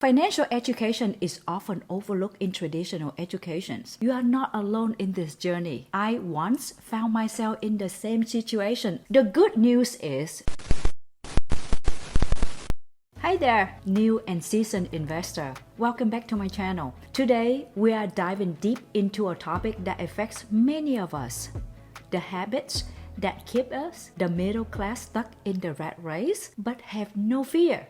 Financial education is often overlooked in traditional educations. You are not alone in this journey. I once found myself in the same situation. The good news is, hi there, new and seasoned investor. Welcome back to my channel. Today, we are diving deep into a topic that affects many of us. The habits that keep us, the middle class, stuck in the rat race, but have no fear.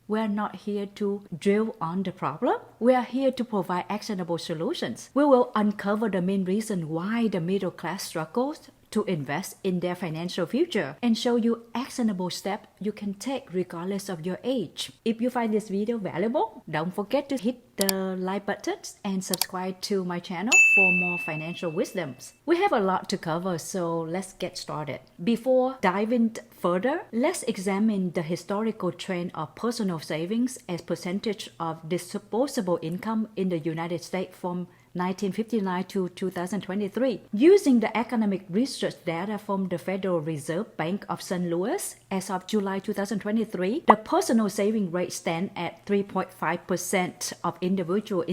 We are not here to drill on the problem. We are here to provide actionable solutions. We will uncover the main reason why the middle class struggles to invest in their financial future and show you actionable steps you can take regardless of your age. If you find this video valuable, don't forget to hit the like button and subscribe to my channel for more financial wisdoms. We have a lot to cover, so let's get started. Before diving further, let's examine the historical trend of personal savings as percentage of disposable income in the United States from 1959 to 2023. Using the economic research data from the Federal Reserve Bank of St. Louis, as of July 2023, the personal saving rate stands at 3.5% of individual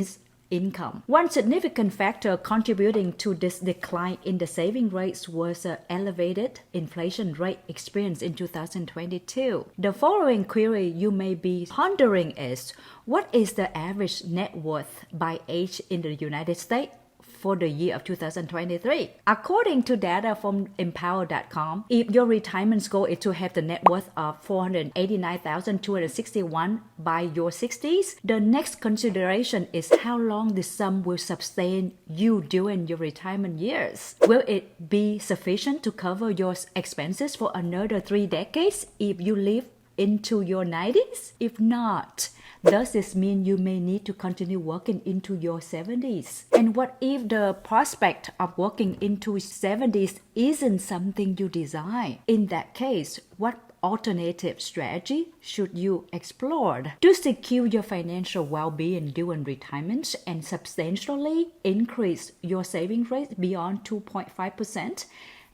income. One significant factor contributing to this decline in the saving rates was an elevated inflation rate experienced in 2022. The following query you may be pondering is, what is the average net worth by age in the United States for the year of 2023? According to data from Empower.com, if your retirement goal is to have the net worth of $489,261 by your 60s, the next consideration is how long this sum will sustain you during your retirement years. Will it be sufficient to cover your expenses for another 3 decades if you live into your 90s? If not, does this mean you may need to continue working into your 70s? And what if the prospect of working into 70s isn't something you desire? In that case, what alternative strategy should you explore to secure your financial well-being during retirement and substantially increase your saving rate beyond 2.5%?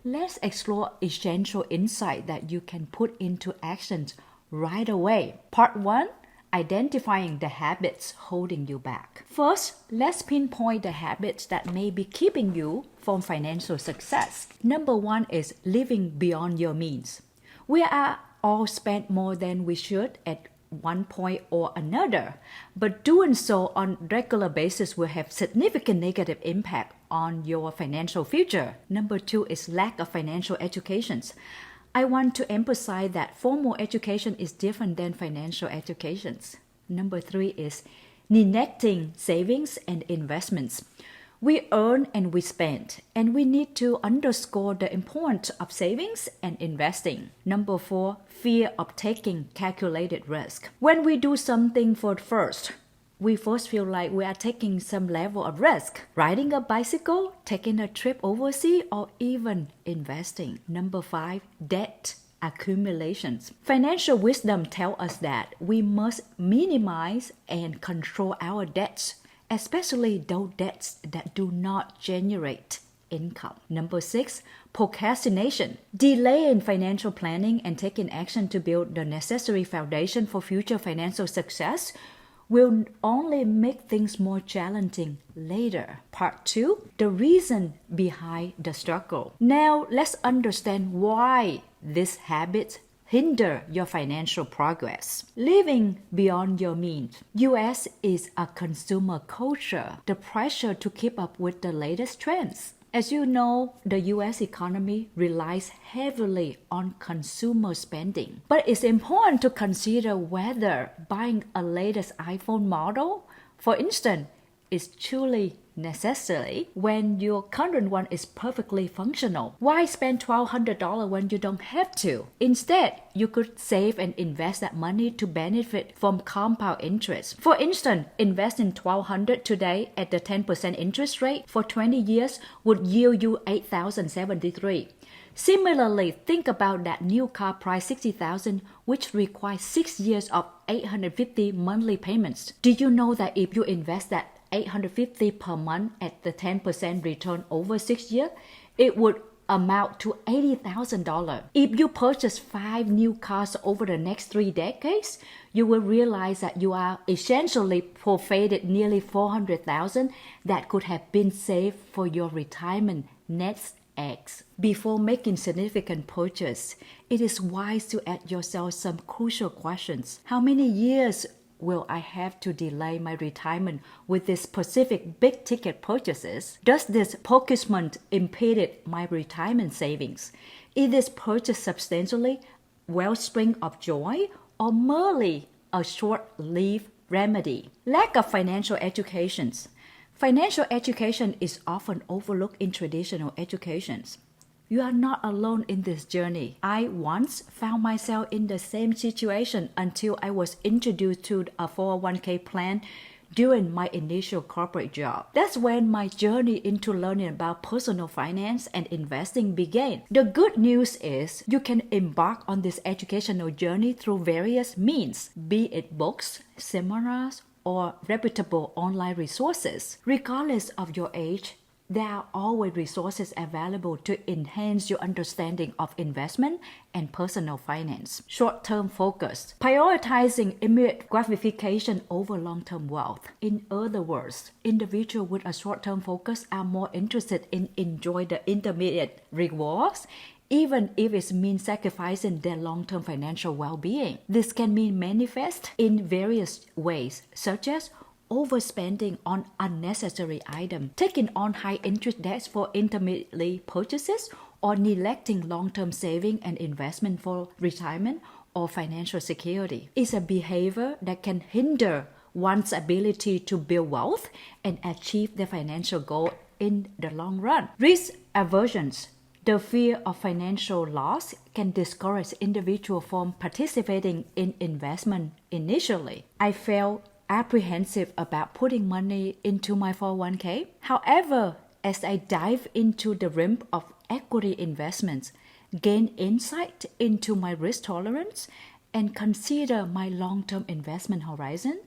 Let's explore essential insight that you can put into action right away. Part 1. Identifying the habits holding you back. First, let's pinpoint the habits that may be keeping you from financial success. Number 1 is living beyond your means. We are all spend more than we should at one point or another, but doing so on a regular basis will have significant negative impact on your financial future. Number 2 is lack of financial education. I want to emphasize that formal education is different than financial education. Number 3 is neglecting savings and investments. We earn and we spend, and we need to underscore the importance of savings and investing. Number 4, fear of taking calculated risk. When we do something we first feel like we are taking some level of risk. Riding a bicycle, taking a trip overseas, or even investing. Number 5, debt accumulations. Financial wisdom tells us that we must minimize and control our debts, especially those debts that do not generate income. Number 6, procrastination. Delaying financial planning and taking action to build the necessary foundation for future financial success will only make things more challenging later. Part 2, the reason behind the struggle. Now, let's understand why these habits hinder your financial progress. Living beyond your means. US is a consumer culture. The pressure to keep up with the latest trends. As you know, the US economy relies heavily on consumer spending. But it's important to consider whether buying a latest iPhone model, for instance, is truly necessary when your current one is perfectly functional. Why spend $1,200 when you don't have to? Instead, you could save and invest that money to benefit from compound interest. For instance, investing $1,200 today at the 10% interest rate for 20 years would yield you $8,073. Similarly, think about that new car price $60,000, which requires 6 years of $850 monthly payments. Did you know that if you invest that $850 per month at the 10% return over 6 years, it would amount to $80,000. If you purchase 5 new cars over the next 3 decades, you will realize that you are essentially forfeited nearly $400,000 that could have been saved for your retirement nest eggs. Before making significant purchase, it is wise to ask yourself some crucial questions. How many years will I have to delay my retirement with these specific big-ticket purchases? Does this postponement impede my retirement savings? Is this purchase substantially wellspring of joy or merely a short-lived remedy? Lack of financial education. Financial education is often overlooked in traditional educations. You are not alone in this journey. I once found myself in the same situation until I was introduced to a 401k plan during my initial corporate job. That's when my journey into learning about personal finance and investing began. The good news is you can embark on this educational journey through various means, be it books, seminars, or reputable online resources. Regardless of your age, there are always resources available to enhance your understanding of investment and personal finance. Short-term focus. Prioritizing immediate gratification over long-term wealth. In other words, individuals with a short-term focus are more interested in enjoying the intermediate rewards, even if it means sacrificing their long-term financial well-being. This can be manifest in various ways, such as overspending on unnecessary items, taking on high-interest debts for intermediate purchases, or neglecting long-term saving and investment for retirement or financial security. It's a behavior that can hinder one's ability to build wealth and achieve their financial goal in the long run. Risk aversions. The fear of financial loss can discourage individuals from participating in investment initially. I felt apprehensive about putting money into my 401k. However, as I dive into the realm of equity investments, gain insight into my risk tolerance, and consider my long-term investment horizon,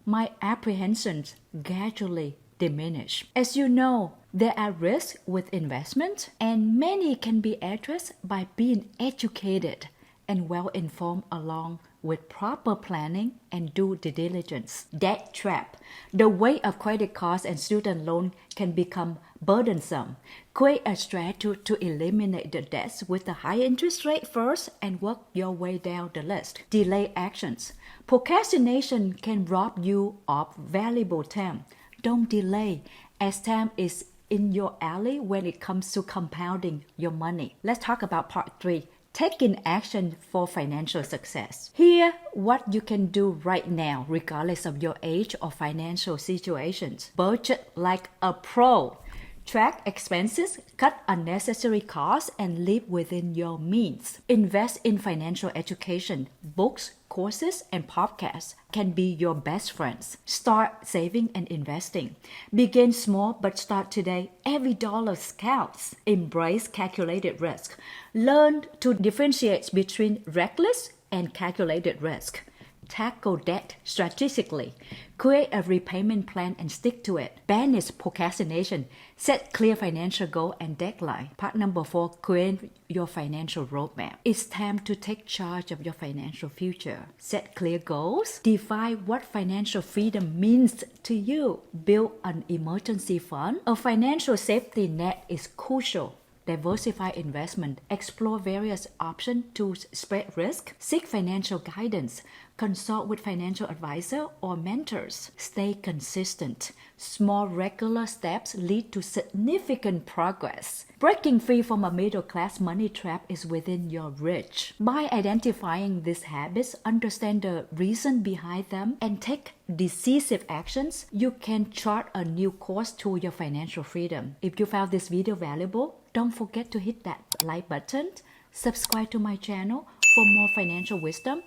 my apprehensions gradually diminish. As you know, there are risks with investment, and many can be addressed by being educated and well-informed along with proper planning and due diligence. Debt trap. The weight of credit cards and student loan can become burdensome. Create a strategy to eliminate the debts with the high interest rate first and work your way down the list. Delay actions. Procrastination can rob you of valuable time. Don't delay, as time is in your alley when it comes to compounding your money. Let's talk about part 3. Taking action for financial success. Here, what you can do right now, regardless of your age or financial situations. Budget like a pro. Track expenses, cut unnecessary costs, and live within your means. Invest in financial education. Books, courses, and podcasts can be your best friends. Start saving and investing. Begin small, but start today. Every dollar counts. Embrace calculated risk. Learn to differentiate between reckless and calculated risk. Tackle debt strategically. Create a repayment plan and stick to it. Banish procrastination. Set clear financial goal and deadline. Part number 4, create your financial roadmap. It's time to take charge of your financial future. Set clear goals. Define what financial freedom means to you. Build an emergency fund. A financial safety net is crucial. Diversify investment, explore various options to spread risk, seek financial guidance, consult with financial advisor or mentors. Stay consistent. Small regular steps lead to significant progress. Breaking free from a middle-class money trap is within your reach. By identifying these habits, understand the reason behind them, and take decisive actions, you can chart a new course to your financial freedom. If you found this video valuable, don't forget to hit that like button, subscribe to my channel for more financial wisdom,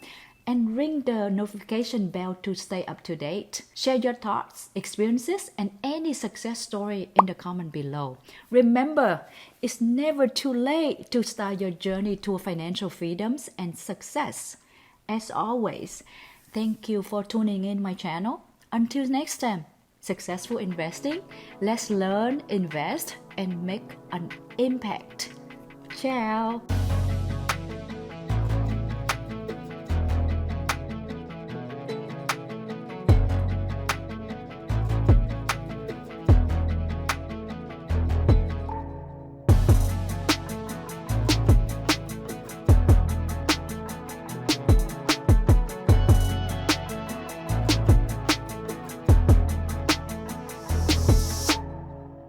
and ring the notification bell to stay up to date. Share your thoughts, experiences, and any success story in the comment below. Remember, it's never too late to start your journey to financial freedoms and success. As always, thank you for tuning in my channel. Until next time, successful investing. Let's learn, invest, and make an impact. Ciao!